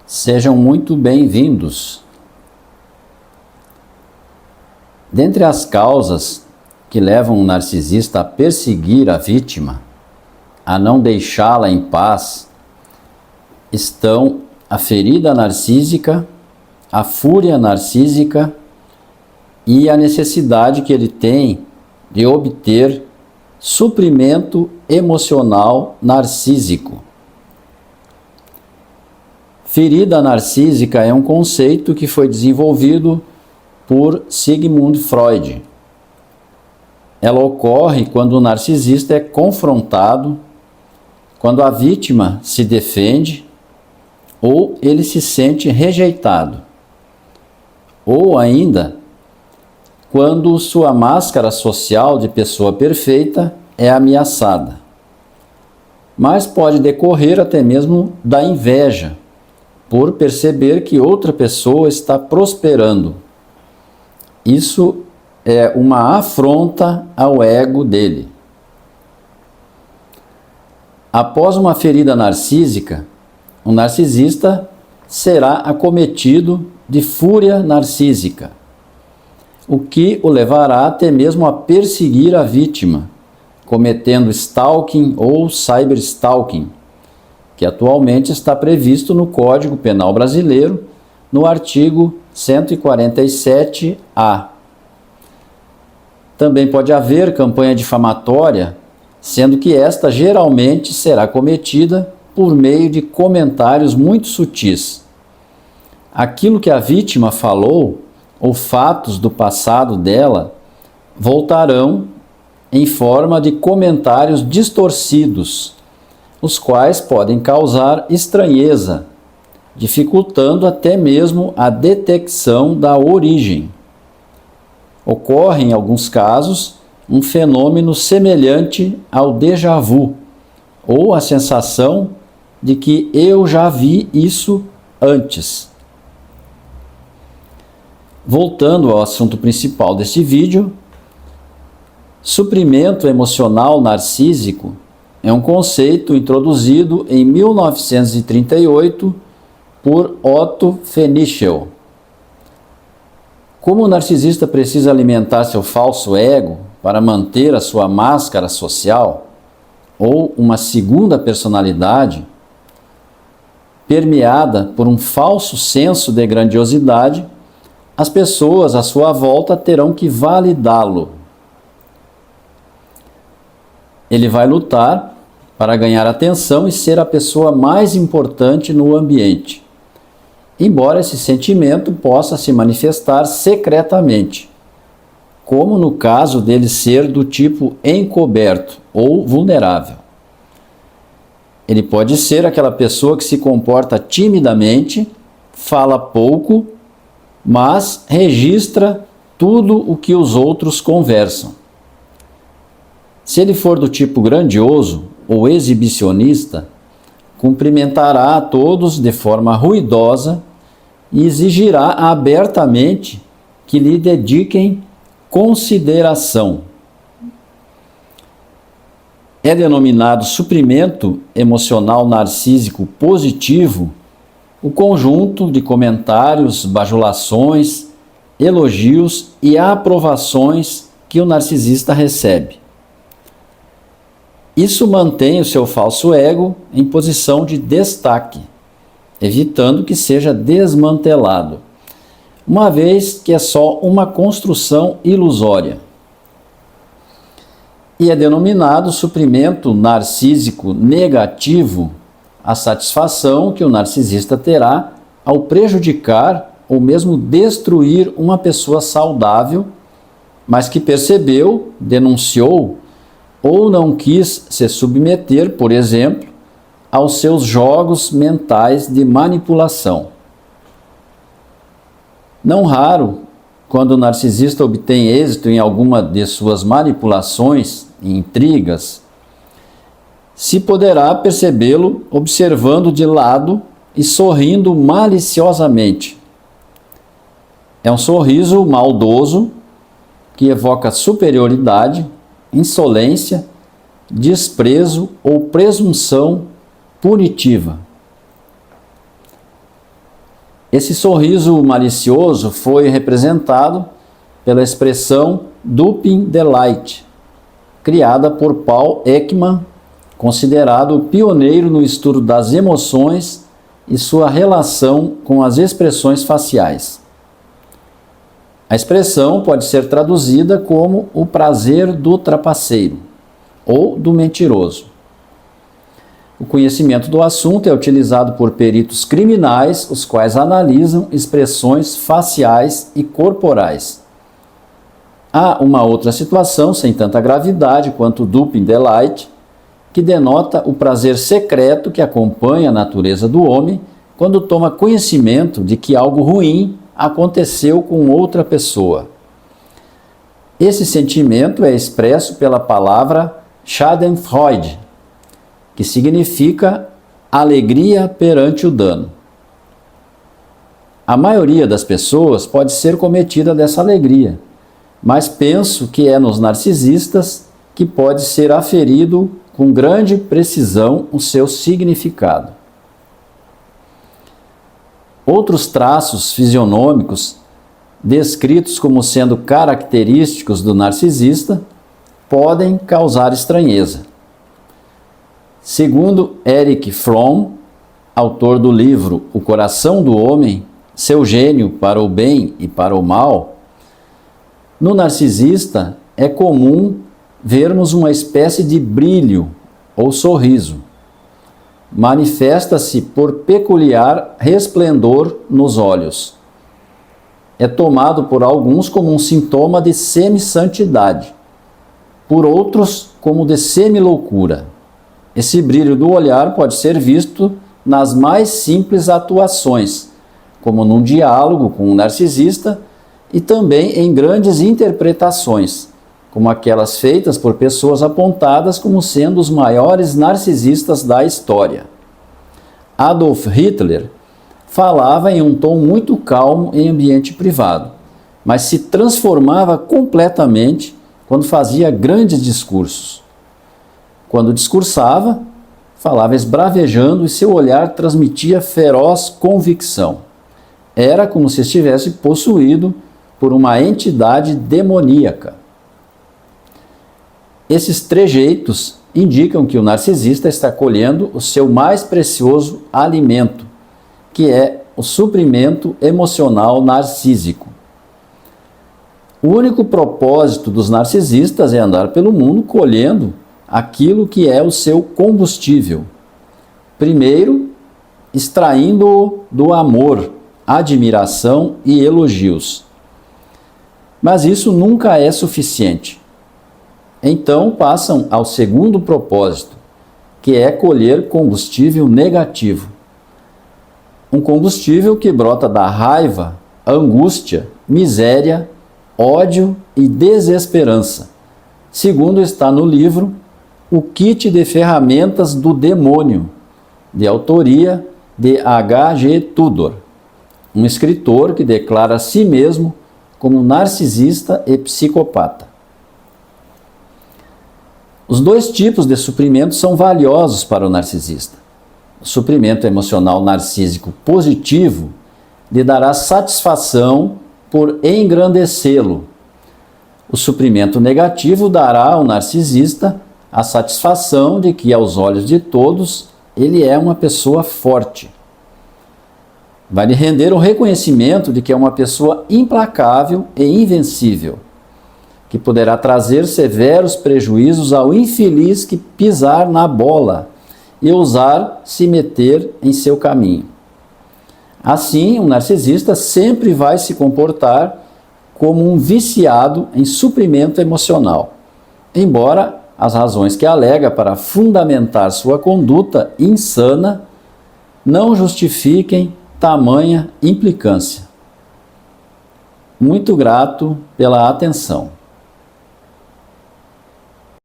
Sejam muito bem-vindos. Dentre as causas que levam o narcisista a perseguir a vítima, a não deixá-la em paz, estão a ferida narcísica, a fúria narcísica e a necessidade que ele tem de obter suprimento emocional narcísico. Ferida narcísica é um conceito que foi desenvolvido por Sigmund Freud. Ela ocorre quando o narcisista é confrontado, quando a vítima se defende ou ele se sente rejeitado, ou ainda quando sua máscara social de pessoa perfeita é ameaçada. Mas pode decorrer até mesmo da inveja, por perceber que outra pessoa está prosperando. Isso é uma afronta ao ego dele. Após uma ferida narcísica, o narcisista será acometido de fúria narcísica, o que o levará até mesmo a perseguir a vítima, cometendo stalking ou cyberstalking, que atualmente está previsto no Código Penal Brasileiro, no artigo 147-A. Também pode haver campanha difamatória, sendo que esta geralmente será cometida por meio de comentários muito sutis. Aquilo que a vítima falou, ou fatos do passado dela, voltarão em forma de comentários distorcidos, os quais podem causar estranheza, dificultando até mesmo a detecção da origem. Ocorre, em alguns casos, um fenômeno semelhante ao déjà vu, ou a sensação de que eu já vi isso antes. Voltando ao assunto principal deste vídeo, suprimento emocional narcísico é um conceito introduzido em 1938 por Otto Fenichel. Como o narcisista precisa alimentar seu falso ego para manter a sua máscara social, ou uma segunda personalidade, permeada por um falso senso de grandiosidade, as pessoas à sua volta terão que validá-lo. Ele vai lutar para ganhar atenção e ser a pessoa mais importante no ambiente, embora esse sentimento possa se manifestar secretamente, como no caso dele ser do tipo encoberto ou vulnerável. Ele pode ser aquela pessoa que se comporta timidamente, fala pouco, mas registra tudo o que os outros conversam. Se ele for do tipo grandioso ou exibicionista, cumprimentará a todos de forma ruidosa e exigirá abertamente que lhe dediquem consideração. É denominado suprimento emocional narcísico positivo o conjunto de comentários, bajulações, elogios e aprovações que o narcisista recebe. Isso mantém o seu falso ego em posição de destaque, evitando que seja desmantelado, uma vez que é só uma construção ilusória. E é denominado suprimento narcísico negativo a satisfação que o narcisista terá ao prejudicar ou mesmo destruir uma pessoa saudável, mas que percebeu, denunciou ou não quis se submeter, por exemplo, aos seus jogos mentais de manipulação. Não raro, quando o narcisista obtém êxito em alguma de suas manipulações e intrigas, se poderá percebê-lo observando de lado e sorrindo maliciosamente. É um sorriso maldoso que evoca superioridade, insolência, desprezo ou presunção punitiva. Esse sorriso malicioso foi representado pela expressão Duping Delight, criada por Paul Ekman, considerado o pioneiro no estudo das emoções e sua relação com as expressões faciais. A expressão pode ser traduzida como o prazer do trapaceiro ou do mentiroso. O conhecimento do assunto é utilizado por peritos criminais, os quais analisam expressões faciais e corporais. Há uma outra situação sem tanta gravidade quanto o Duping Delight, que denota o prazer secreto que acompanha a natureza do homem quando toma conhecimento de que algo ruim aconteceu com outra pessoa. Esse sentimento é expresso pela palavra Schadenfreude, que significa alegria perante o dano. A maioria das pessoas pode ser cometida dessa alegria, mas penso que é nos narcisistas que pode ser aferido com grande precisão o seu significado. Outros traços fisionômicos, descritos como sendo característicos do narcisista, podem causar estranheza. Segundo Erich Fromm, autor do livro O Coração do Homem, Seu Gênio para o Bem e para o Mal, no narcisista é comum vermos uma espécie de brilho ou sorriso. Manifesta-se por peculiar resplendor nos olhos. É tomado por alguns como um sintoma de semi-santidade, por outros como de semi-loucura. Esse brilho do olhar pode ser visto nas mais simples atuações, como num diálogo com um narcisista, e também em grandes interpretações, como aquelas feitas por pessoas apontadas como sendo os maiores narcisistas da história. Adolf Hitler falava em um tom muito calmo em ambiente privado, mas se transformava completamente quando fazia grandes discursos. Quando discursava, falava esbravejando e seu olhar transmitia feroz convicção. Era como se estivesse possuído por uma entidade demoníaca. Esses trejeitos indicam que o narcisista está colhendo o seu mais precioso alimento, que é o suprimento emocional narcísico. O único propósito dos narcisistas é andar pelo mundo colhendo aquilo que é o seu combustível. Primeiro, extraindo-o do amor, admiração e elogios. Mas isso nunca é suficiente. Então passam ao segundo propósito, que é colher combustível negativo. Um combustível que brota da raiva, angústia, miséria, ódio e desesperança, segundo está no livro O Kit de Ferramentas do Demônio, de autoria de H.G. Tudor, um escritor que declara a si mesmo como narcisista e psicopata. Os dois tipos de suprimento são valiosos para o narcisista. O suprimento emocional narcísico positivo lhe dará satisfação por engrandecê-lo. O suprimento negativo dará ao narcisista a satisfação de que, aos olhos de todos, ele é uma pessoa forte. Vai lhe render o reconhecimento de que é uma pessoa implacável e invencível, que poderá trazer severos prejuízos ao infeliz que pisar na bola e ousar se meter em seu caminho. Assim, um narcisista sempre vai se comportar como um viciado em suprimento emocional, embora as razões que alega para fundamentar sua conduta insana não justifiquem tamanha implicância. Muito grato pela atenção.